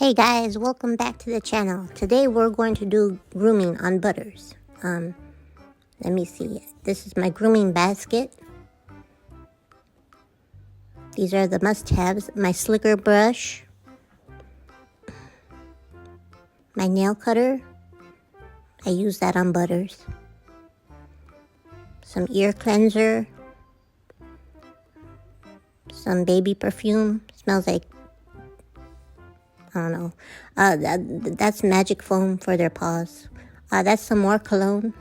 Hey guys, welcome back to the channel. Today we're going to do grooming on Butters. Let me see. This is my grooming basket. These are the must-haves. My slicker brush. My nail cutter. I use that on Butters. Some ear cleanser. Some baby perfume. Smells like, I don't know. That's magic foam for their paws. That's some more cologne.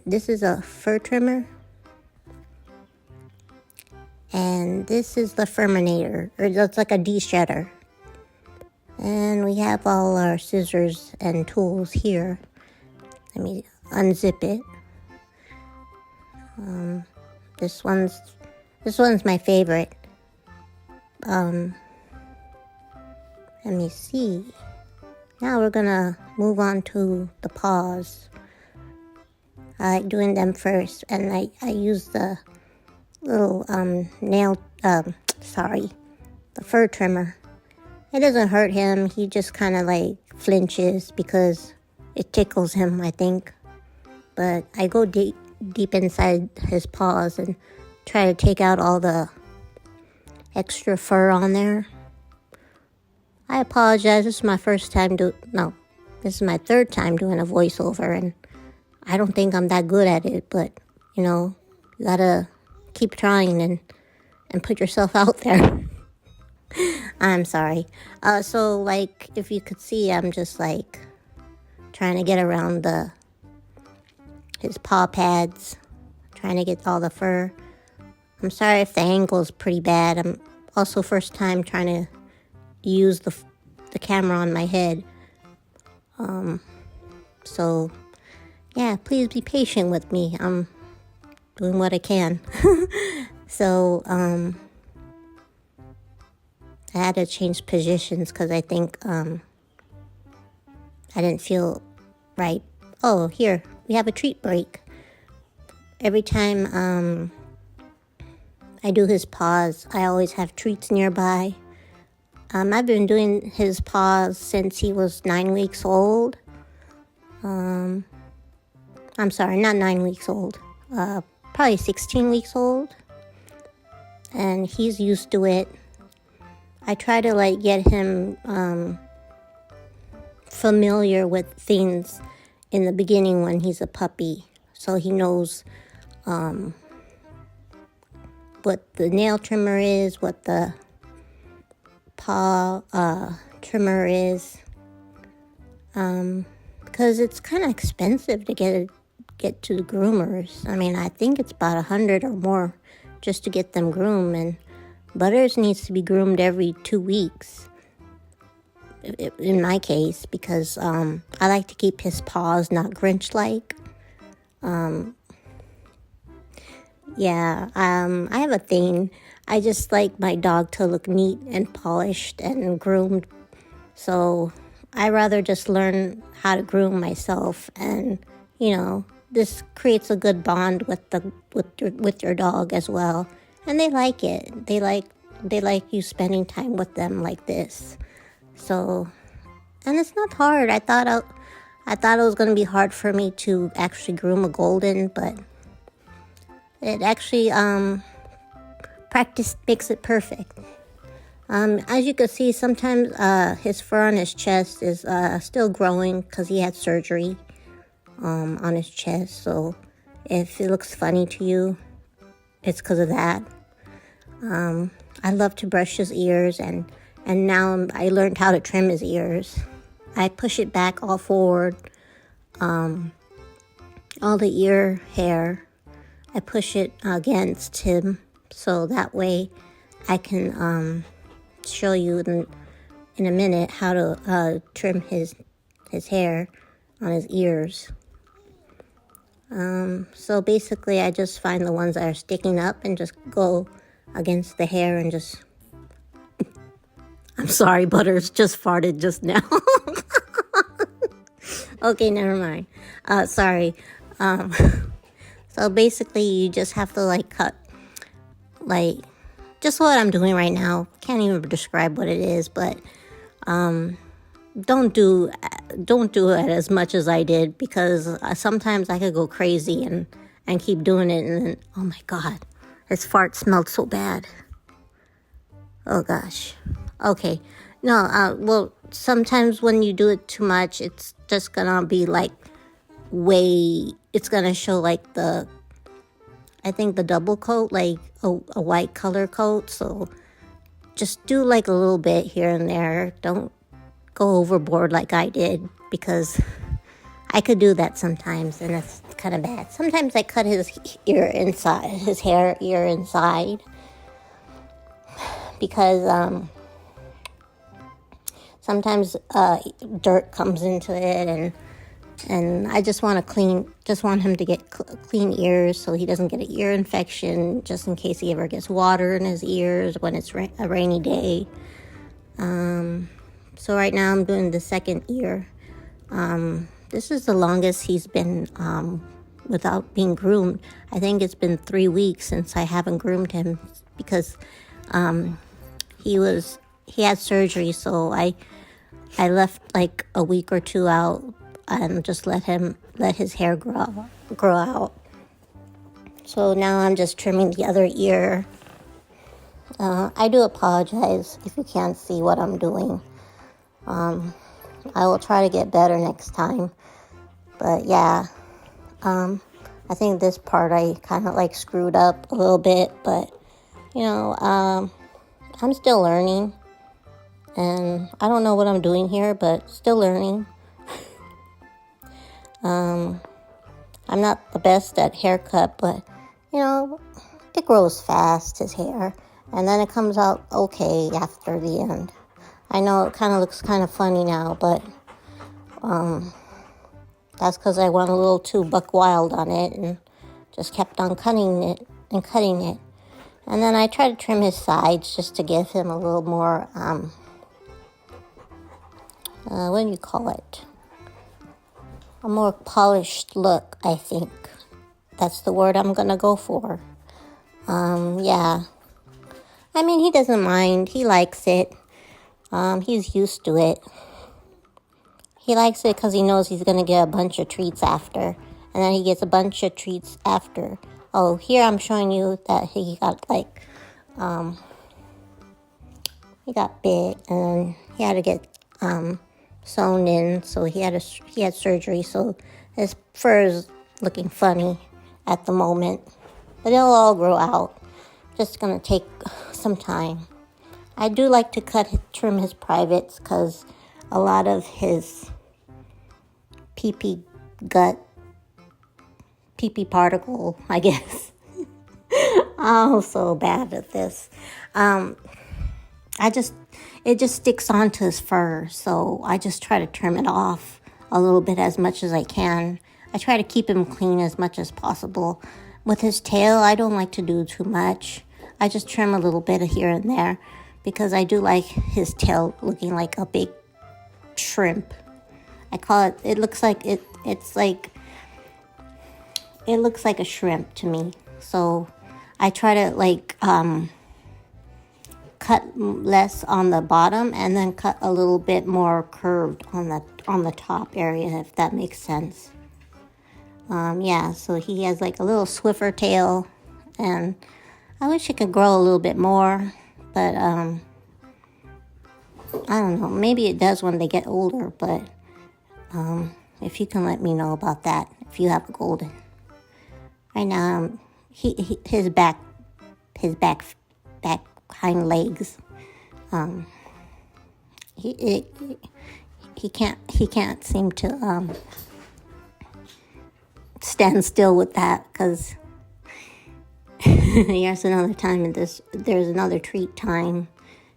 This is a fur trimmer. And this is the Furminator, or it's like a de-shredder. And we have all our scissors and tools here. Let me unzip it. This one's my favorite. Let me see. Now we're gonna move on to the paws. I like doing them first, and I use the little the fur trimmer. It doesn't hurt him. He just kind of like flinches because it tickles him, I think. But I go deep inside his paws and try to take out all the extra fur on there. I apologize. This is my first time this is my third time doing a voiceover, and I don't think I'm that good at it, but you know, you gotta keep trying and put yourself out there. I'm sorry. So like, if you could see, I'm just like trying to get around his paw pads, trying to get all the fur. I'm sorry if the angle is pretty bad. I'm also first time trying to use the camera on my head. So yeah, please be patient with me. I'm doing what I can. So I had to change positions because I think I didn't feel right. Oh, here we have a treat break. Every time I do his paws, I always have treats nearby. I've been doing his paws since he was 9 weeks old. I'm sorry, not 9 weeks old. Probably 16 weeks old. And he's used to it. I try to like get him familiar with things in the beginning when he's a puppy, so he knows what the nail trimmer is, what the paw trimmer is, because it's kind of expensive to get to the groomers. I mean, I think it's about $100 or more just to get them groomed, and Butters needs to be groomed every 2 weeks in my case, because I like to keep his paws not Grinch-like. I have a thing. I just like my dog to look neat and polished and groomed. So I rather just learn how to groom myself, and you know, this creates a good bond with your dog as well. And they like it. They like you spending time with them like this. So, and it's not hard. I thought it was going to be hard for me to actually groom a golden, but it actually practice makes it perfect. As you can see, sometimes his fur on his chest is still growing because he had surgery on his chest. So if it looks funny to you, it's because of that. I love to brush his ears, and now I learned how to trim his ears. I push it back all forward, all the ear hair. I push it against him, so that way I can show you in a minute how to trim his hair on his ears. So basically I just find the ones that are sticking up and just go against the hair and just... I'm sorry, Butters just farted just now. Okay, never mind. Sorry. So basically you just have to like cut, like just what I'm doing right now. Can't even describe what it is, but Don't do it as much as I did, because sometimes I could go crazy and keep doing it, and then, oh my God, his fart smelled so bad. Oh gosh. Okay. No, well, sometimes when you do it too much, it's just gonna be like it's gonna show like I think the double coat, like a white color coat. So just do like a little bit here and there. Don't go overboard like I did, because I could do that sometimes, and it's kind of bad. Sometimes I cut his hair ear inside, because sometimes dirt comes into it, and I just want him to get clean ears, so he doesn't get an ear infection, just in case he ever gets water in his ears when it's a rainy day. So right now I'm doing the second ear. This is the longest he's been without being groomed. I think it's been 3 weeks since I haven't groomed him, because he had surgery, so I left like a week or two out and just let his hair grow out. So now I'm just trimming the other ear. I do apologize if you can't see what I'm doing. I will try to get better next time. But yeah, I think this part I kind of like screwed up a little bit, but I'm still learning, and I don't know what I'm doing here, but still learning. I'm not the best at haircut, but it grows fast, his hair, and then it comes out okay after the end. I know it kind of looks kind of funny now, but that's because I went a little too buck wild on it and just kept on cutting it. And then I try to trim his sides just to give him a little more, what do you call it? A more polished look, I think. That's the word I'm going to go for. Yeah. I mean, he doesn't mind. He likes it. He's used to it. He likes it because he knows he's going to get a bunch of treats after. And then he gets a bunch of treats after. Oh, here I'm showing you that he got he got bit, and he had to get sewn in. So he had surgery. So his fur is looking funny at the moment. But it'll all grow out. Just going to take some time. I do like to trim his privates, because a lot of his pee-pee particle, I guess. I'm so bad at this. It just sticks onto his fur, so I just try to trim it off a little bit as much as I can. I try to keep him clean as much as possible. With his tail, I don't like to do too much. I just trim a little bit here and there, because I do like his tail looking like a big shrimp. I call it, it looks like it looks like a shrimp to me. So I try to cut less on the bottom and then cut a little bit more curved on the top area, if that makes sense. Yeah, so he has like a little Swiffer tail, and I wish it could grow a little bit more, but I don't know, maybe it does when they get older, but if you can let me know about that, if you have a golden. Right now, his back hind legs, he can't seem to stand still with that, because there's another time there's another treat time.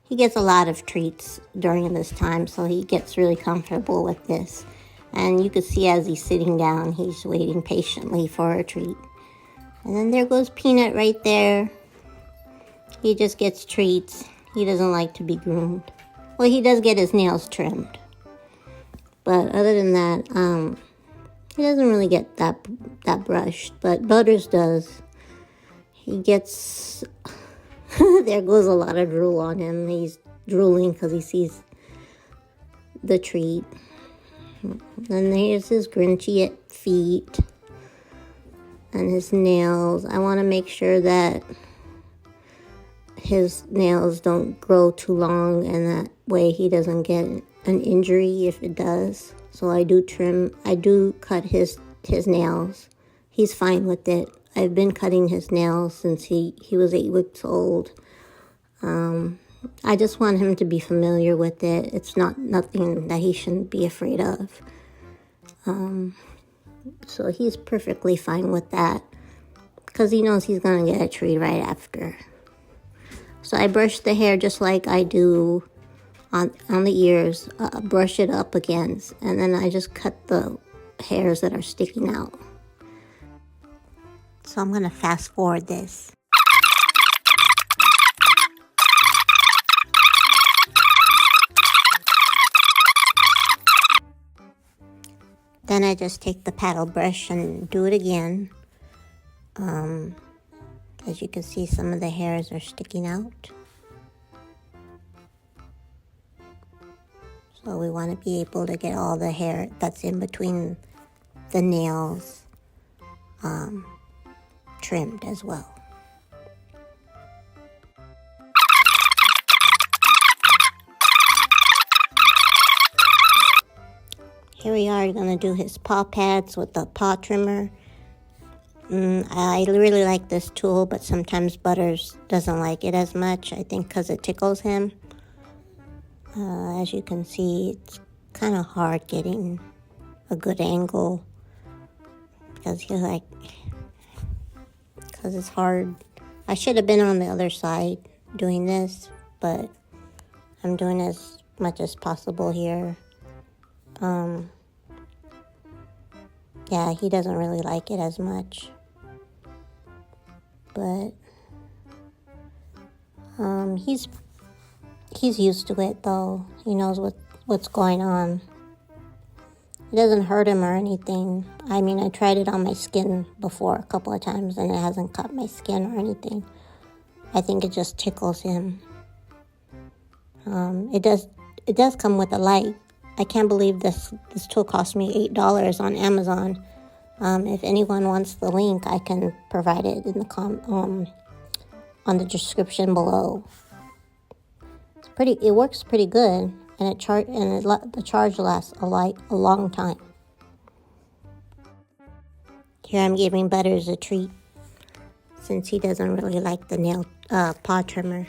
He gets a lot of treats during this time, so he gets really comfortable with this. And you can see as he's sitting down, he's waiting patiently for a treat. And then there goes Peanut right there. He just gets treats. He doesn't like to be groomed. Well, he does get his nails trimmed. But other than that, he doesn't really get that brushed. But Butters does. He gets... there goes a lot of drool on him. He's drooling because he sees the treat. And here's his grinchy feet and his nails. I want to make sure that his nails don't grow too long, and that way he doesn't get an injury if it does. So I do cut his nails. He's fine with it. I've been cutting his nails since he was 8 weeks old. I just want him to be familiar with it. It's nothing that he shouldn't be afraid of. So he's perfectly fine with that because he knows he's going to get a treat right after. So I brush the hair just like I do on the ears, brush it up against, and then I just cut the hairs that are sticking out. So I'm going to fast forward this. Then I just take the paddle brush and do it again. As you can see, some of the hairs are sticking out. So we want to be able to get all the hair that's in between the nails trimmed as well. Here we are going to do his paw pads with the paw trimmer. I really like this tool, but sometimes Butters doesn't like it as much, I think because it tickles him. As you can see, it's kind of hard getting a good angle because it's hard. I should have been on the other side doing this, but I'm doing as much as possible here. Yeah, he doesn't really like it as much, but he's used to it though. He knows what's going on. It doesn't hurt him or anything. I mean, I tried it on my skin before a couple of times and it hasn't cut my skin or anything. I think it just tickles him. It does come with a light. I can't believe this tool cost me $8 on Amazon. If anyone wants the link, I can provide it in the on the description below. It works pretty good, and the charge lasts a long time. Here I'm giving Butters a treat since he doesn't really like the nail paw trimmer.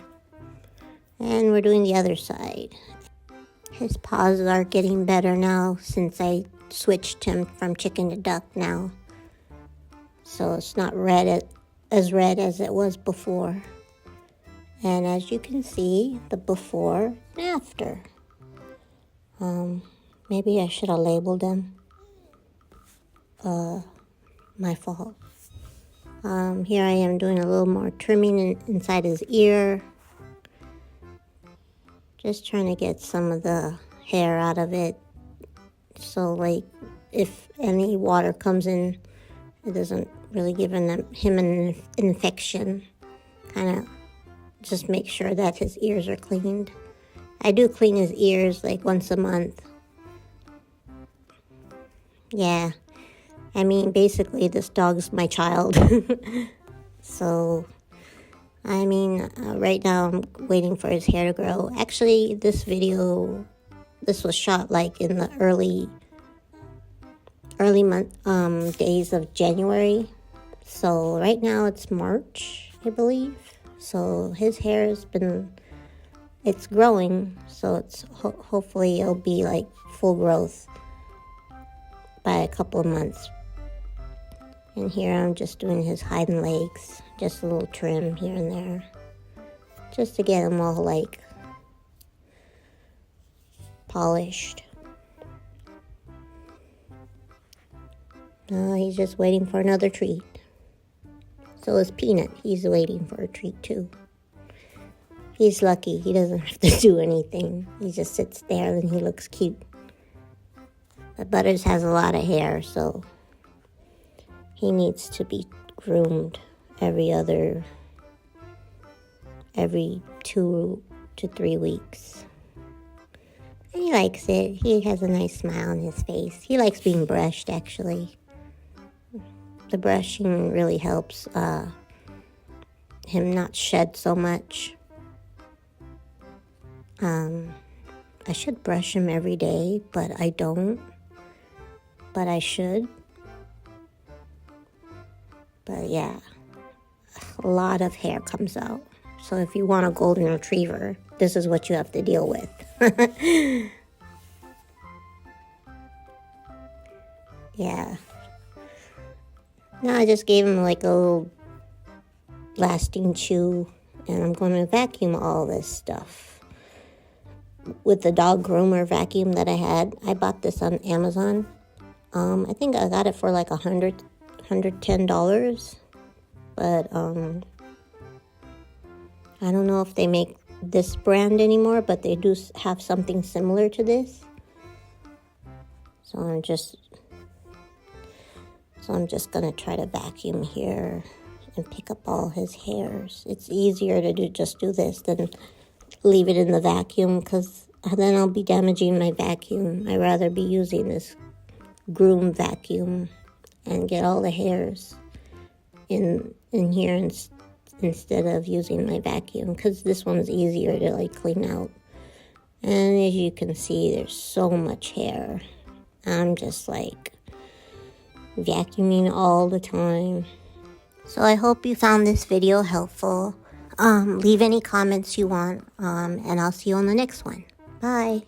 And we're doing the other side. His paws are getting better now since I switched him from chicken to duck now. So it's not as red as it was before. And as you can see, the before and after. Maybe I should have labeled them. My fault. Here I am doing a little more trimming inside his ear. Just trying to get some of the hair out of it. So like if any water comes in, it doesn't really give him an infection. Kind of just make sure that his ears are cleaned. I do clean his ears like once a month. Yeah. I mean, basically this dog's my child. So, I mean, right now I'm waiting for his hair to grow. Actually, this was shot like in the early month days of January. So right now it's March, I believe. So his hair it's growing. So it's hopefully it'll be like full growth by a couple of months. And here I'm just doing his hind legs, just a little trim here and there, just to get him all like polished. He's just waiting for another treat. So is Peanut. He's waiting for a treat too. He's lucky. He doesn't have to do anything. He just sits there and he looks cute. But Butters has a lot of hair, so he needs to be groomed every 2 to 3 weeks. He likes it. He has a nice smile on his face. He likes being brushed, actually. The brushing really helps him not shed so much. I should brush him every day, but I don't. But I should. But yeah, a lot of hair comes out. So if you want a golden retriever, this is what you have to deal with. Yeah. Now I just gave him like a little lasting chew, and I'm going to vacuum all this stuff with the dog groomer vacuum that I had. I bought this on Amazon. I think I got it for like $110, but I don't know if they make this brand anymore, but they do have something similar to this. So I'm just gonna try to vacuum here and pick up all his hairs. It's easier to just do this than leave it in the vacuum, because then I'll be damaging my vacuum. I'd rather be using this Groom vacuum and get all the hairs in here instead of using my vacuum, because this one's easier to like clean out. And as you can see, there's so much hair. I'm just like vacuuming all the time. So I hope you found this video helpful. Leave any comments you want, and I'll see you on the next one. Bye.